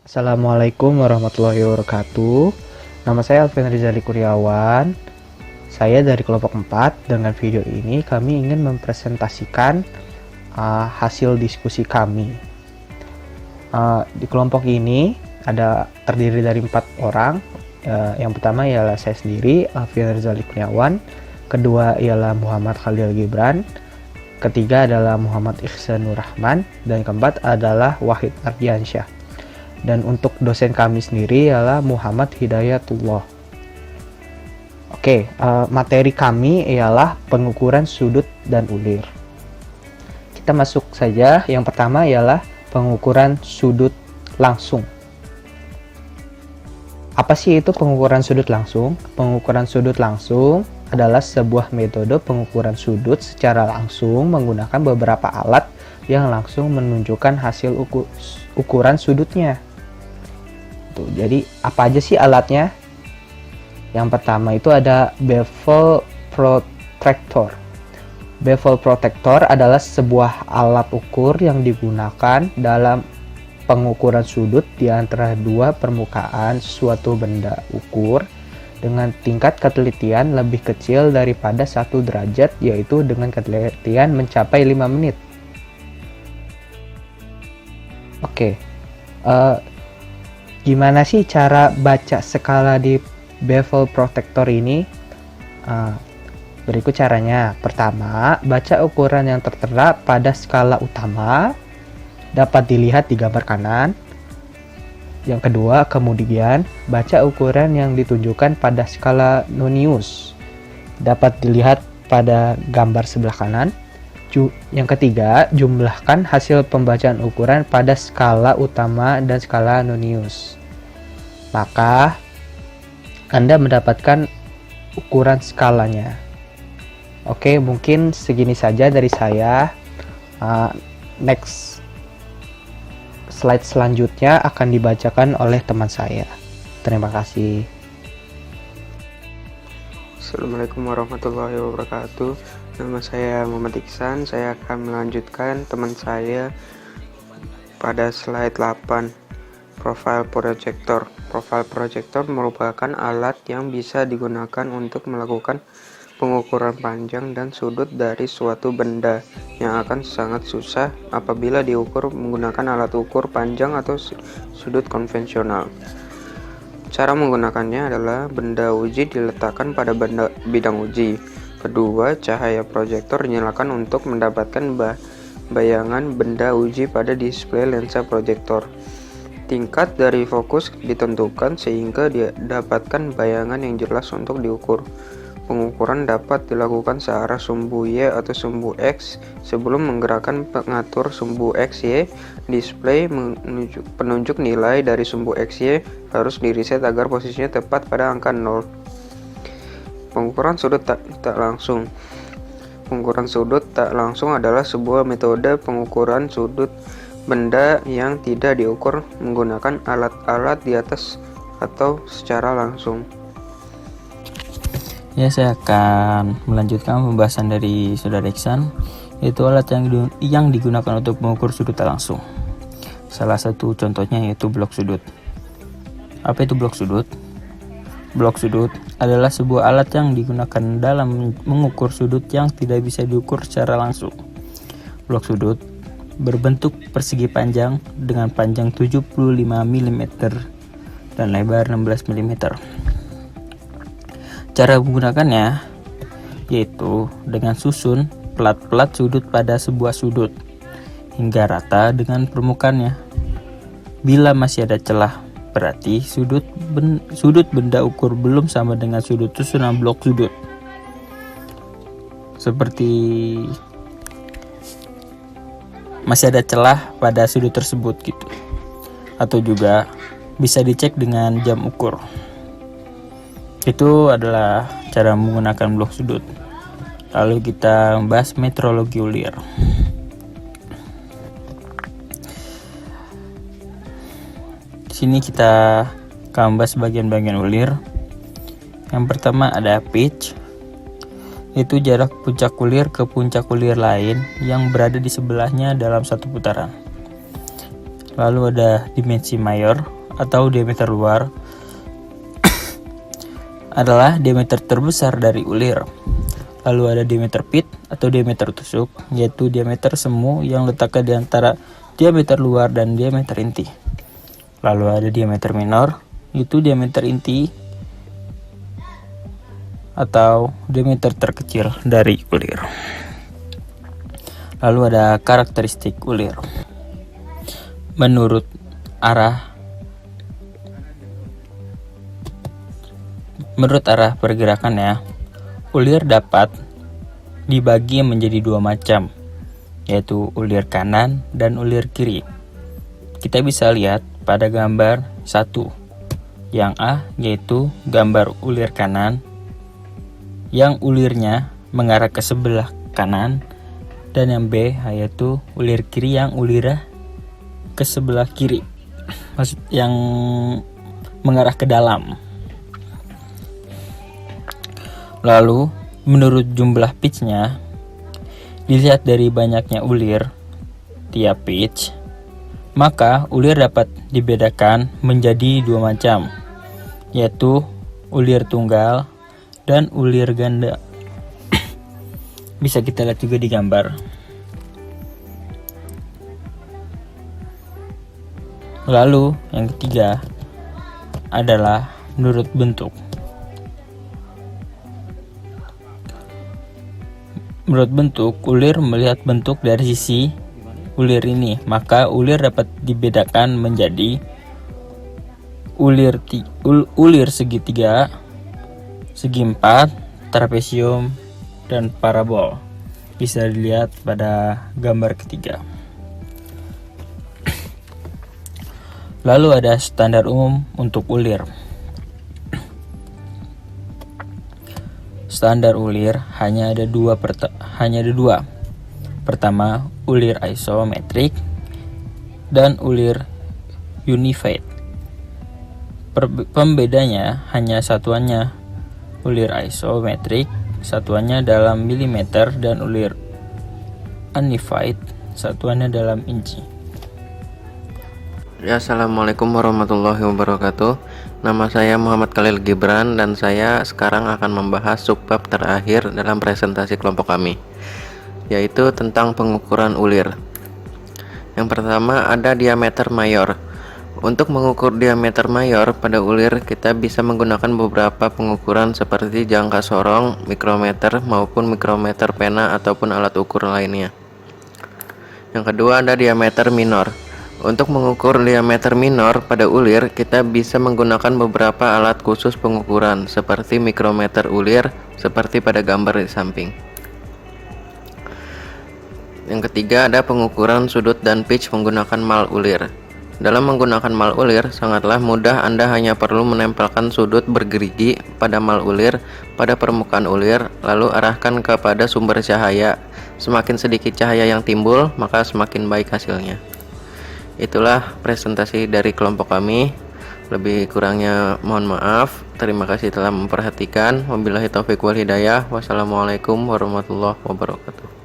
Assalamualaikum warahmatullahi wabarakatuh. Nama saya Alvin Rizali Kuryawan. Saya dari kelompok 4. Dengan video ini kami ingin mempresentasikan hasil diskusi kami. Di kelompok ini terdiri dari 4 orang. Yang pertama ialah saya sendiri, Alvin Rizali Kuryawan. Kedua ialah Muhammad Khalil Gibran. Ketiga adalah Muhammad Ihsanur Rahman. Dan keempat adalah Wahid Ardiansyah. Dan untuk dosen kami sendiri ialah Muhammad Hidayatullah. Oke, materi kami ialah pengukuran sudut dan ulir. Kita masuk saja. Yang pertama ialah pengukuran sudut langsung. Apa sih itu pengukuran sudut langsung? Pengukuran sudut langsung adalah sebuah metode pengukuran sudut secara langsung menggunakan beberapa alat yang langsung menunjukkan hasil ukuran sudutnya. Jadi apa aja sih alatnya? Yang pertama itu ada bevel protractor. Bevel protractor adalah sebuah alat ukur yang digunakan dalam pengukuran sudut di antara dua permukaan suatu benda ukur dengan tingkat ketelitian lebih kecil daripada 1 derajat, yaitu dengan ketelitian mencapai 5 menit. Oke. Gimana sih cara baca skala di bevel protractor ini? Berikut caranya. Pertama, baca ukuran yang tertera pada skala utama dapat dilihat di gambar kanan. Yang kedua, kemudian baca ukuran yang ditunjukkan pada skala Nonius dapat dilihat pada gambar sebelah kanan. Yang ketiga, jumlahkan hasil pembacaan ukuran pada skala utama dan skala Nonius. Maka Anda mendapatkan ukuran skalanya. Oke, mungkin segini saja dari saya. Next slide selanjutnya akan dibacakan oleh teman saya. Terima kasih. Assalamualaikum warahmatullahi wabarakatuh. Nama saya Muhammad Iksan. Saya akan melanjutkan teman saya pada slide 8. Profile projector. Profile projector merupakan alat yang bisa digunakan untuk melakukan pengukuran panjang dan sudut dari suatu benda yang akan sangat susah apabila diukur menggunakan alat ukur panjang atau sudut konvensional. Cara menggunakannya adalah benda uji diletakkan pada bidang uji. Kedua, cahaya proyektor dinyalakan untuk mendapatkan bayangan benda uji pada display lensa proyektor. Tingkat dari fokus ditentukan sehingga didapatkan bayangan yang jelas untuk diukur. Pengukuran dapat dilakukan searah sumbu Y atau sumbu X. Sebelum menggerakkan pengatur sumbu XY, display penunjuk nilai dari sumbu XY harus diriset agar posisinya tepat pada angka 0. Pengukuran sudut tak langsung. Pengukuran sudut tak langsung adalah sebuah metode pengukuran sudut benda yang tidak diukur menggunakan alat-alat di atas atau secara langsung. Ya, saya akan melanjutkan pembahasan dari Saudara Iksan, yaitu alat yang digunakan untuk mengukur sudut tak langsung. Salah satu contohnya yaitu blok sudut. Apa itu blok sudut? Blok sudut adalah sebuah alat yang digunakan dalam mengukur sudut yang tidak bisa diukur secara langsung. Blok sudut berbentuk persegi panjang dengan panjang 75 mm dan lebar 16 mm. Cara menggunakannya yaitu dengan susun plat-plat sudut pada sebuah sudut hingga rata dengan permukaannya. Bila masih ada celah, berarti sudut benda ukur belum sama dengan sudut susunan blok sudut. Seperti masih ada celah pada sudut tersebut gitu. Atau juga bisa dicek dengan jam ukur. Itu adalah cara menggunakan blok sudut. Lalu kita membahas metrologi ulir. Di sini kita akan membahas bagian-bagian ulir. Yang pertama ada pitch. Itu jarak puncak ulir ke puncak ulir lain yang berada di sebelahnya dalam satu putaran. Lalu ada dimensi mayor, atau diameter luar adalah diameter terbesar dari ulir. Lalu ada diameter pit atau diameter tusuk, yaitu diameter semu yang letaknya di antara diameter luar dan diameter inti. Lalu ada diameter minor, itu diameter inti atau diameter terkecil dari ulir. Lalu ada karakteristik ulir. Menurut arah pergerakannya, ulir dapat dibagi menjadi dua macam, yaitu ulir kanan dan ulir kiri. Kita bisa lihat pada gambar 1. Yang A yaitu gambar ulir kanan yang ulirnya mengarah ke sebelah kanan, dan yang B yaitu ulir kiri yang ulirnya ke sebelah kiri, maksud yang mengarah ke dalam. Lalu menurut jumlah pitch-nya, dilihat dari banyaknya ulir tiap pitch, maka ulir dapat dibedakan menjadi dua macam, yaitu ulir tunggal dan ulir ganda. Bisa kita lihat juga di gambar. Lalu yang ketiga adalah menurut bentuk. Menurut bentuk, ulir melihat bentuk dari sisi ulir ini, maka ulir dapat dibedakan menjadi ulir segitiga, segi empat, trapesium, dan parabol. Bisa dilihat pada gambar ketiga. Lalu ada standar umum untuk ulir. Standar ulir hanya ada dua. Pertama, ulir isometrik dan ulir unified. Pembedanya hanya satuannya. Ulir isometrik satuannya dalam milimeter dan ulir unified satuannya dalam inci. Ya, Assalamualaikum warahmatullahi wabarakatuh. Nama saya Muhammad Khalil Gibran dan saya sekarang akan membahas subbab terakhir dalam presentasi kelompok kami, yaitu tentang pengukuran ulir. Yang pertama ada diameter mayor. Untuk mengukur diameter mayor pada ulir, kita bisa menggunakan beberapa pengukuran seperti jangka sorong, mikrometer maupun mikrometer pena ataupun alat ukur lainnya. Yang kedua ada diameter minor. Untuk mengukur diameter minor pada ulir, kita bisa menggunakan beberapa alat khusus pengukuran seperti mikrometer ulir seperti pada gambar di samping. Yang ketiga ada pengukuran sudut dan pitch menggunakan mal ulir. Dalam menggunakan mal ulir sangatlah mudah, Anda hanya perlu menempelkan sudut bergerigi pada mal ulir pada permukaan ulir, lalu arahkan kepada sumber cahaya. Semakin sedikit cahaya yang timbul, maka semakin baik hasilnya. Itulah presentasi dari kelompok kami. Lebih kurangnya mohon maaf. Terima kasih telah memperhatikan. Wabillahi taufiq wal hidayah. Wassalamualaikum warahmatullahi wabarakatuh.